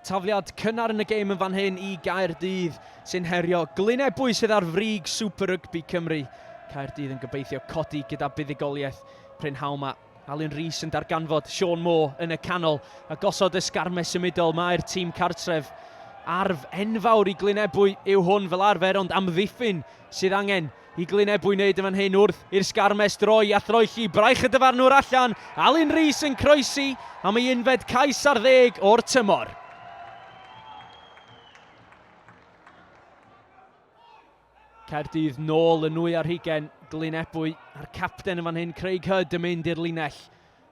Tafliad cynnar yn y gêm yn fan hyn I Gaerdydd sy'n herio Glynebwy sydd ar frig Super Rygbi Cymru. Caerdydd yn gobeithio codi gyda buddigoliaeth prynhawn ma. Alun Rhys yn darganfod Sean Moore yn y canol a gosod ysgarmau symudol. Mae'r tîm cartref arf enfawr I Glynebwy yw hwn fel arfer, ond amddiffyn sydd angen I Glynebwy wneud yn fan hyn wrth i'r sgarmes droi a throelli. Braich y dyfarnwr allan, Alun Rhys yn croesi am ei unfed cais ar 10 o'r tymor. Caerdydd nôl yn nwy ar hugen, Glynebwy a'r capten yn fan hyn, Craig Hyd yn mynd i'r linell.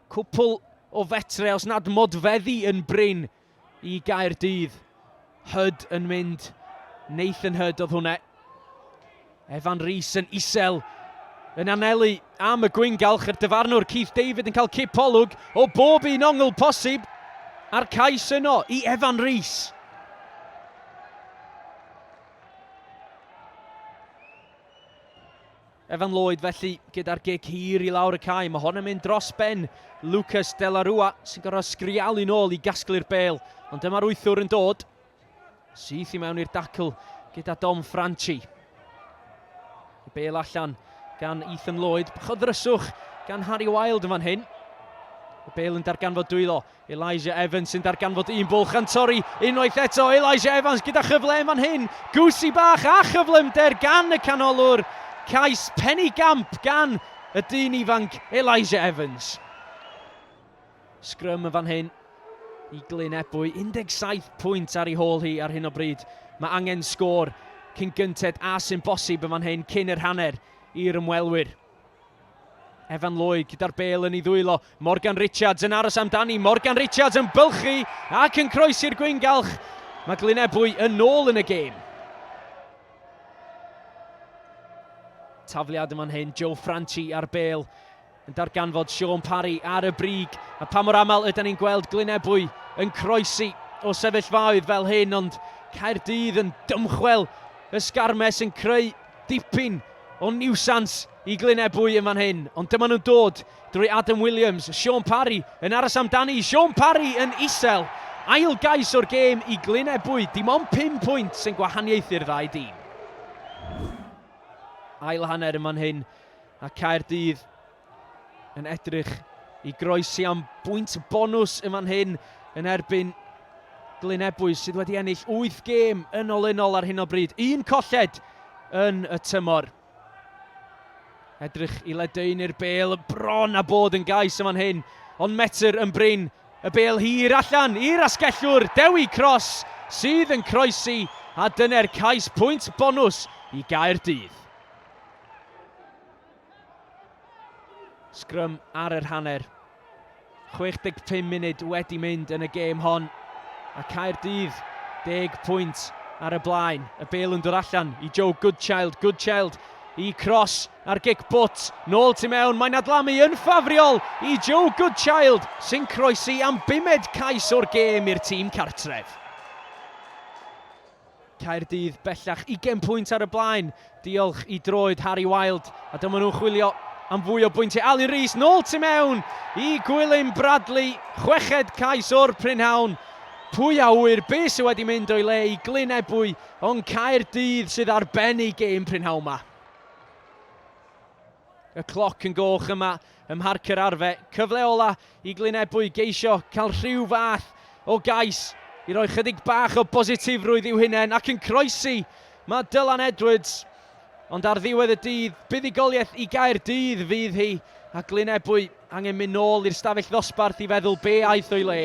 Cwpl o fetre, os nad modfeddi yn bryn I Gaerdydd. Hyd yn mynd, Nathan Hyd oedd hwnne. Evan Rhys yn isel, yn anelu am y gwyngalch, yr dyfarnwr Keith David yn cael cipolwg o bob un ongl posib a'r cais yno I Evan Rhys. Evan Lloyd felly gyda'r gig hir I lawr y cae. Mae hon yn mynd dros ben Lucas De La Rua sy'n gorfod sgrialu nôl I gasglu'r bêl. Ond dyma'r wythwr yn dod. Syth I mewn i'r dacl gyda Dom Franchi. Y bêl allan gan Ethan Lloyd. Bach o ddryswch gan Harry Wild yn fan hyn. Y bêl yn darganfod dwylo. Elijah Evans yn darganfod un bwlch yn torri unwaith eto. Elijah Evans gyda chyfle yn fan hyn. Gwsi bach a chyflymder gan y canolwr. Cais penny gamp gan y dyn ifanc Elijah Evans. Sgrym yn fan hyn I Glynebwy. 17 pwynt ar ei hôl hi ar hyn o bryd. Mae angen sgôr cyn gynted a sy'n bosib yn fan hyn cyn yr hanner i'r ymwelwyr. Evan Lloyd gyda'r bêl yn ei ddwylo. Morgan Richards yn aros amdani. Morgan Richards yn bylchu ac yn croesi'r gwyngalch. Mae Glynebwy yn ôl yn y gêm. Tafliad yn fan hyn, Joe Franchi ar bêl yn darganfod Sean Parry ar y brig. A pa mor aml ydyn ni'n gweld Glynebwy yn croesi o sefyllfaoedd fel hyn, ond Caerdydd yn dymchwel ysgarmes yn creu dipyn o niwsans I Glynebwy yn fan hyn. Ond dyma nhw'n dod drwy Adam Williams, Sean Parry yn aros amdani. Sean Parry yn isel. Ail gais o'r gêm I Glynebwy, dim ond 5 pwynt sy'n gwahaniaethu'r ddau dîm. Ail hanner yn fan hyn, a Caerdydd yn edrych I groesi am bwynt bonws yn fan hyn yn erbyn Glynebwy sydd wedi ennill 8 gêm yn olynol ar hyn o bryd. 1 colled yn y tymor. Edrych I ledain i'r bêl, bron a bod yn gais yn fan hyn, ond metr yn bryn. Y bêl hir allan i'r asgellwr, Dewi Cross sydd yn croesi, a dyna'r cais pwynt bonws I Gaerdydd. Sgrym ar yr hanner. 65 munud wedi mynd yn y gêm hon. A Caerdydd 10 pwynt ar y blaen. Y bêl yn dod allan I Joe Goodchild. Goodchild I Cross ar gic bwt. Nôl tu mewn. Mae'n adlamu yn ffafriol I Joe Goodchild sy'n croesi am 5 cais o'r gêm i'r tîm cartref. Caerdydd bellach 20 pwynt ar y blaen. Diolch I droed Harry Wild. A dyma nhw'n chwilio am fwy o bwyntiau. Alun Rhys nôl tu mewn I Gwilym Bradley. 6 cais o'r prynhawn. Pwy a wyr, be sydd wedi mynd o'i le I Glynebwy, ond Caerdydd sydd ar ben ei gêm prynhawn ma. Y cloc yn goch yma ym Mharc yr Arfau. Cyfle ola I Glynebwy geisio cael rhyw fath o gais I roi chydig bach o bositifrwydd i'w hunain ac yn croesi. Mae Dylan Edwards. Ond ar ddiwedd y dydd, buddigoliaeth I Gaerdydd fydd hi, a Glynebwy angen mynd nôl i'r stafell ddosbarth I feddwl be aeth o'i le.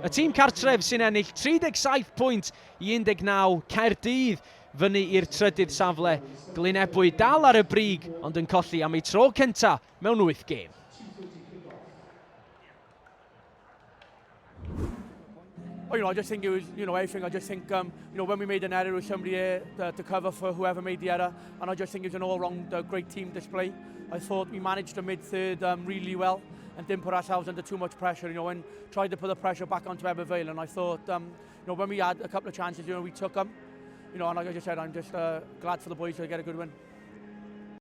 Y tîm cartref sy'n ennill 37 pwynt I 19, Caerdydd fyny i'r trydydd safle. Glynebwy dal ar y brig, ond yn colli am ei tro cynta mewn 8 gêm. Oh, I just think it was, everything. I just think, when we made an error, it was somebody to cover for whoever made the error. And I just think it was an all-round great team display. I thought we managed the mid-third really well and didn't put ourselves under too much pressure, and tried to put the pressure back onto Ebbw Vale. And I thought, when we had a couple of chances, we took them. And like I just said, I'm just glad for the boys to get a good win.